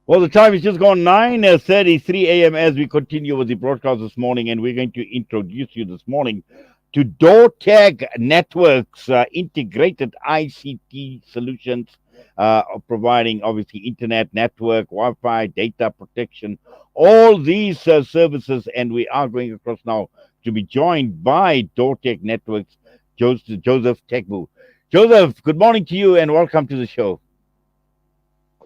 Well, the time is just gone 9:33 a.m. as we continue with the broadcast this morning, and we're going to introduce you this morning to DorTeg Networks, integrated ICT solutions, providing obviously internet, network, Wi-Fi, data protection, all these services. And we are going across now to be joined by DorTeg Networks, Joseph Tegbu. Joseph, good morning to you, and welcome to the show.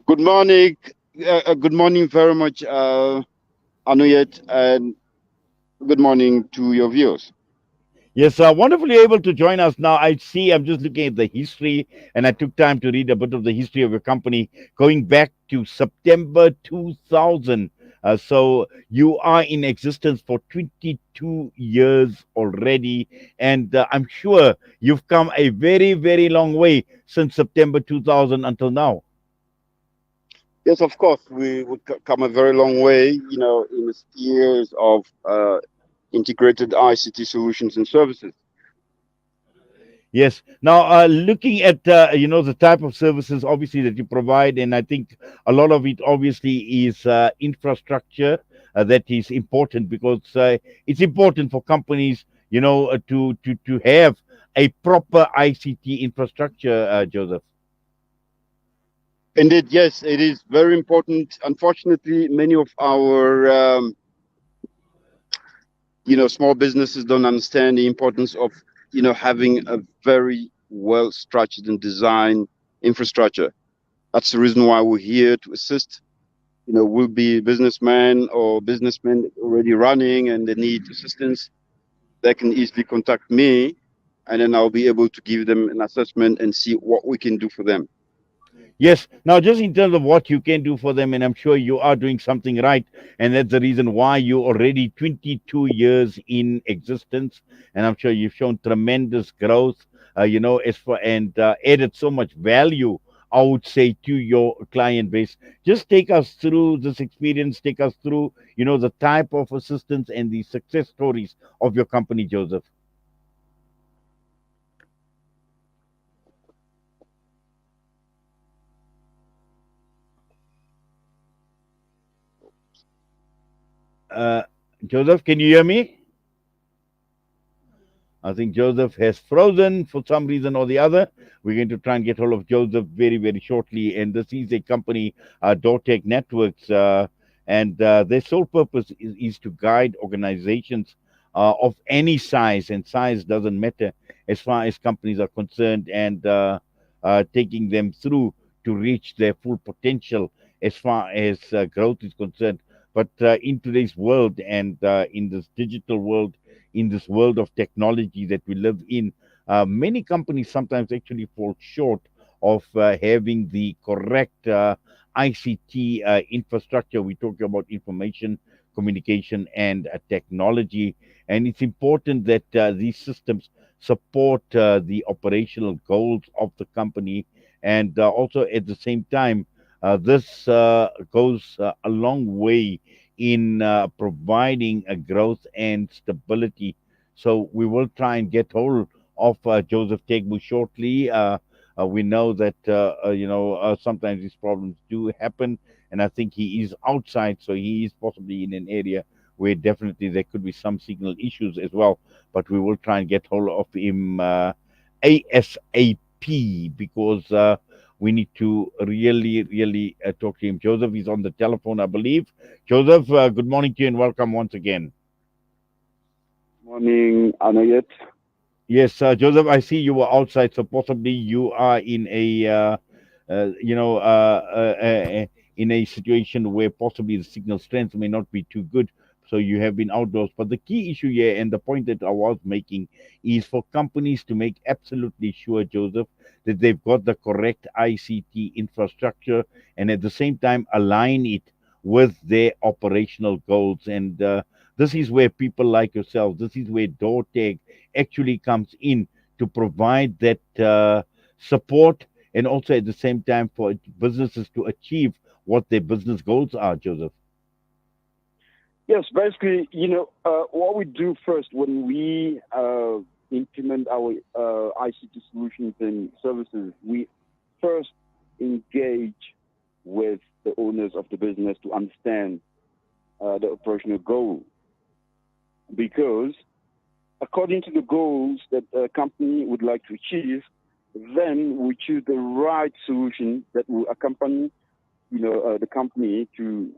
Good morning. Good morning very much, Anuyet, and good morning to your viewers. Yes, wonderfully able to join us now. I see, I'm just looking at the history, and I took time to read a bit of the history of your company going back to September 2000. So you are in existence for 22 years already, and I'm sure you've come a very, very long way since September 2000 until now. Yes, of course, we would come a very long way, in the spheres of integrated ICT solutions and services. Yes. Now, looking at the type of services obviously that you provide, and I think a lot of it obviously is infrastructure that is important because it's important for companies, to have a proper ICT infrastructure, Joseph. Indeed, yes, it is very important. Unfortunately, many of our, small businesses don't understand the importance of, having a very well structured and designed infrastructure. That's the reason why we're here to assist. Will be businessmen or businessmen already running and they need assistance, they can easily contact me, and then I'll be able to give them an assessment and see what we can do for them. Yes. Now, just in terms of what you can do for them, and I'm sure you are doing something right, and that's the reason why you're already 22 years in existence, and I'm sure you've shown tremendous growth, as for and added so much value, I would say, to your client base. Just take us through this experience. Take us through, the type of assistance and the success stories of your company, Joseph. Uh, Joseph, can you hear me? I think Joseph has frozen for some reason or the other. We're going to try and get hold of Joseph very, very shortly. And this is a company, DorTeg Networks, and their sole purpose is to guide organizations of any size, and size doesn't matter as far as companies are concerned, and taking them through to reach their full potential as far as growth is concerned. But in today's world and in this digital world, in this world of technology that we live in, many companies sometimes actually fall short of having the correct ICT infrastructure. We talk about information, communication, and technology, and it's important that these systems support the operational goals of the company, and also at the same time, this goes a long way in providing a growth and stability. So we will try and get hold of Joseph Tegbu shortly. We know that sometimes these problems do happen, and I think he is outside, so he is possibly in an area where definitely there could be some signal issues as well. But we will try and get hold of him ASAP because we need to really, really talk to him. Joseph is on the telephone, I believe. Joseph, good morning to you and welcome once again. Morning, Anuyet. Yes, Joseph, I see you were outside, so possibly you are in a, in a situation where possibly the signal strength may not be too good. So you have been outdoors. But the key issue here, and the point that I was making, is for companies to make absolutely sure, Joseph, that they've got the correct ICT infrastructure, and at the same time align it with their operational goals. And this is where people like yourself, this is where DorTeg actually comes in to provide that support, and also at the same time for businesses to achieve what their business goals are, Joseph. Yes, basically, what we do first when we implement our ICT solutions and services, we first engage with the owners of the business to understand the operational goal. Because according to the goals that a company would like to achieve, then we choose the right solution that will accompany, the company to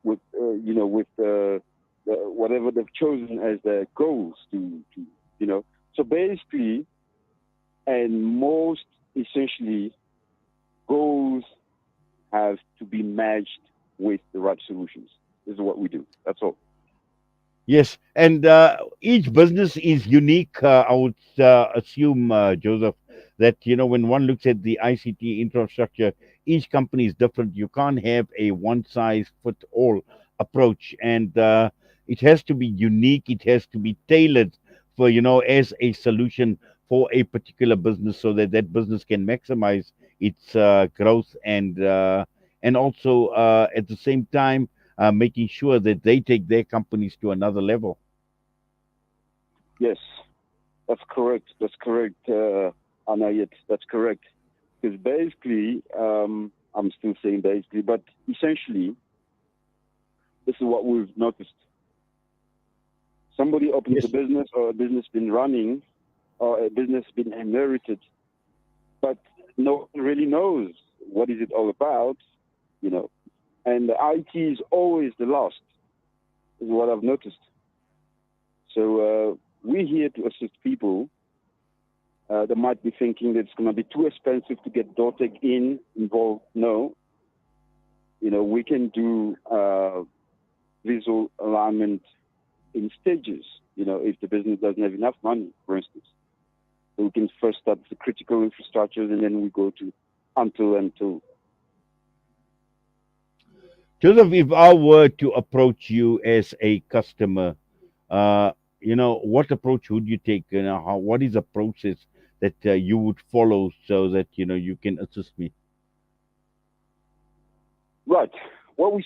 with, with whatever they've chosen as their goals to. So basically, and most essentially, goals have to be matched with the right solutions. This is what we do. That's all. Yes, and each business is unique. I would assume, Joseph, that when one looks at the ICT infrastructure, each company is different. You can't have a one size fit all approach, and it has to be unique. It has to be tailored for as a solution for a particular business, so that that business can maximize its growth and also at the same time making sure that they take their companies to another level. Yes, that's correct. That's correct, Anayat. That's correct. Because basically, I'm still saying basically, but essentially, this is what we've noticed. Somebody opens a Yes. business, or a business been running, or a business been inherited, but no one really knows what is it all about, you know. And the IT is always the last, is what I've noticed. So we're here to assist people that might be thinking that it's going to be too expensive to get DorTeg involved. No, we can do visual alignment in stages. If the business doesn't have enough money, for instance, so we can first start the critical infrastructure, and then we go to until. Joseph, if I were to approach you as a customer, uh, what approach would you take? What is the process that you would follow so that you can assist me? Right. What we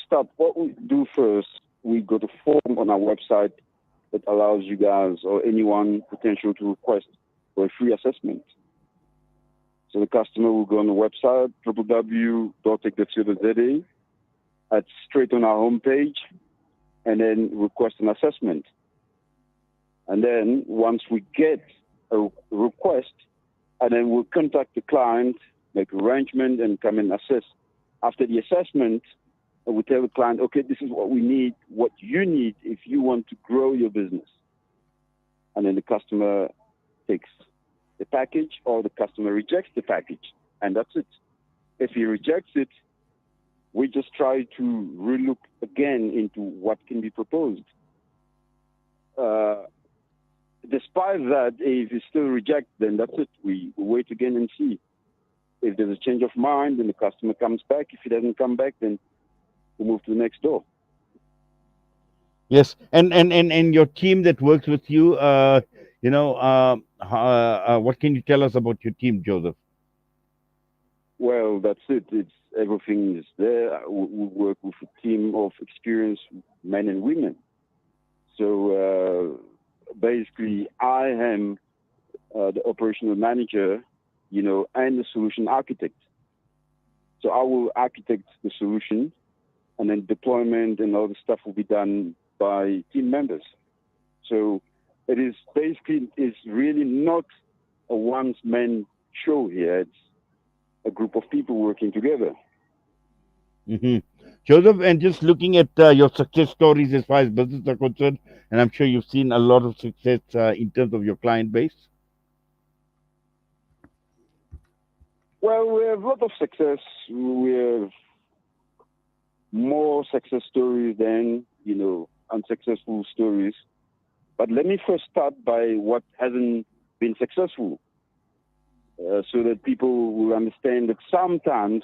do first, we go to form on our website that allows you guys or anyone potential to request for a free assessment. So the customer will go on the website, www.dorteg.co.za. That's straight on our homepage, and then request an assessment. And then once we get a request, and then we'll contact the client, make arrangement, and come and assess. After the assessment, we tell the client, okay, this is what we need, what you need if you want to grow your business. And then the customer takes the package, or the customer rejects the package, and that's it. If he rejects it, we just try to relook again into what can be proposed. Uh, Despite that, if he still rejects, then that's it. We wait again and see. If there's a change of mind, then the customer comes back. If he doesn't come back, then we move to the next door. Yes, and your team that works with you, what can you tell us about your team, Joseph? Well, that's it. It's everything is there. We work with a team of experienced men and women. So basically, I am the operational manager, and the solution architect. So I will architect the solution, and then deployment and all the stuff will be done by team members. So it is basically is really not a one-man show here. It's a group of people working together. hmm Joseph, and just looking at your success stories as far as business are concerned, and I'm sure you've seen a lot of success in terms of your client base. Well, we have a lot of success. We have more success stories than unsuccessful stories. But let me first start by what hasn't been successful, so that people will understand that sometimes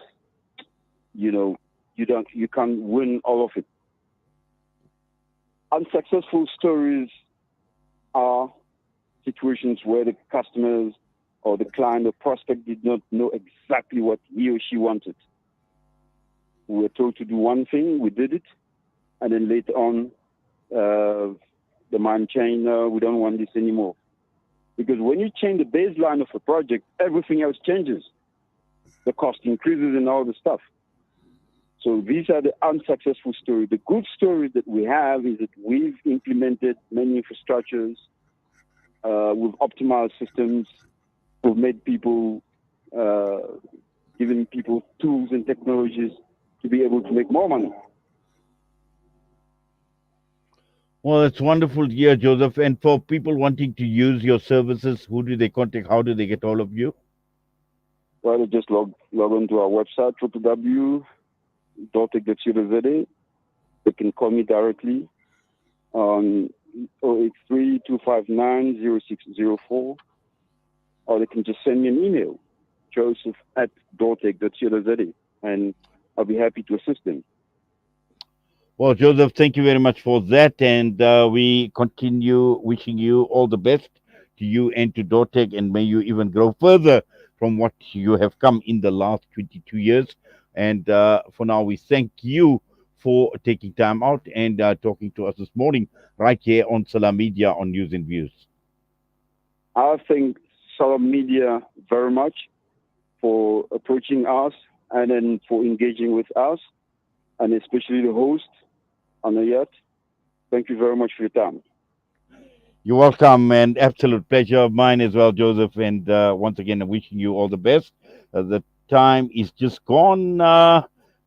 you can't win all of it. Unsuccessful stories are situations where the customers or the client or prospect did not know exactly what he or she wanted. We were told to do one thing, we did it, and then later on, the mind changed. No, we don't want this anymore. Because when you change the baseline of a project, everything else changes. the cost increases and all the stuff. So these are the unsuccessful stories. The good stories that we have is that we've implemented many infrastructures, we've optimized systems, we've made people, uh, given people tools and technologies to be able to make more money. Well, it's wonderful to hear, Joseph. And for people wanting to use your services, who do they contact? How do they get all of you? Well, they just log on to our website, www.dorteg.co.za. They can call me directly on 083-259-0604, or they can just send me an email, joseph@dorteg.co.za, and I'll be happy to assist them. Well, Joseph, thank you very much for that. And we continue wishing you all the best to you and to DorTeg, and may you even grow further from what you have come in the last 22 years. And for now, we thank you for taking time out and talking to us this morning right here on Salam Media on News and Views. I thank Salam Media very much for approaching us and then for engaging with us, and especially the host, Anayat. Thank you very much for your time. You're welcome, and absolute pleasure of mine as well, Joseph. And once again, I'm wishing you all the best. The time is just gone,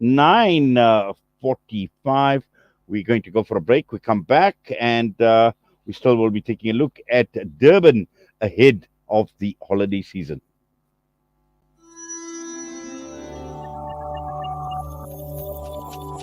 9:45. We're going to go for a break. We come back, and we still will be taking a look at Durban ahead of the holiday season.